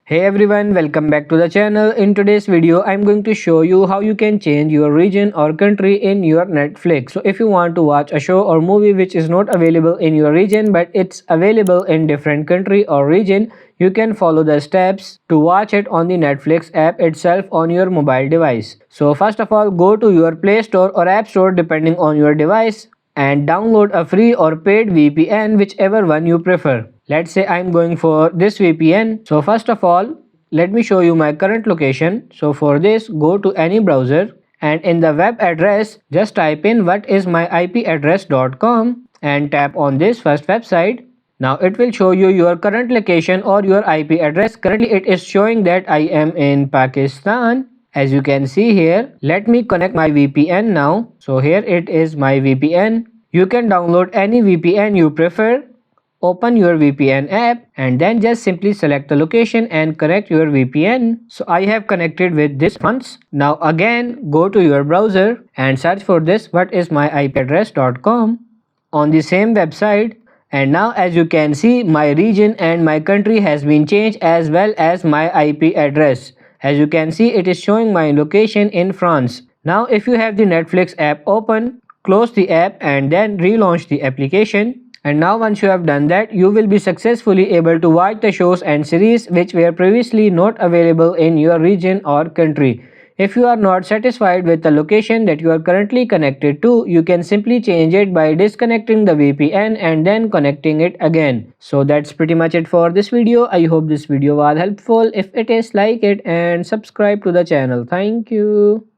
Hey everyone, welcome back to the channel. In today's video, I'm going to show you how you can change your region or country in your Netflix. So if you want to watch a show or movie which is not available in your region but it's available in different country or region, you can follow the steps to watch it on the Netflix app itself on your mobile device. So first of all, go to your Play Store or App Store depending on your device and download a free or paid VPN, whichever one you prefer. Let's say I'm going for this VPN. So first of all, let me show you my current location. So for this, go to any browser and in the web address, just type in whatismyipaddress.com and tap on this first website. Now it will show you your current location or your IP address. Currently it is showing that I am in Pakistan. As you can see here, let me connect my VPN now. So here it is my VPN. You can download any VPN you prefer. Open your VPN app and then just simply select the location and connect your VPN. So I have connected with this once. Now again go to your browser and search for this whatismyipaddress.com on the same website. And now as you can see, my region and my country has been changed as well as my IP address. As you can see, it is showing my location in France. Now if you have the Netflix app open, close the app and then relaunch the application. And now once you have done that, you will be successfully able to watch the shows and series which were previously not available in your region or country. If you are not satisfied with the location that you are currently connected to, you can simply change it by disconnecting the VPN and then connecting it again. So that's pretty much it for this video. I hope this video was helpful. If it is, like it and subscribe to the channel. Thank you.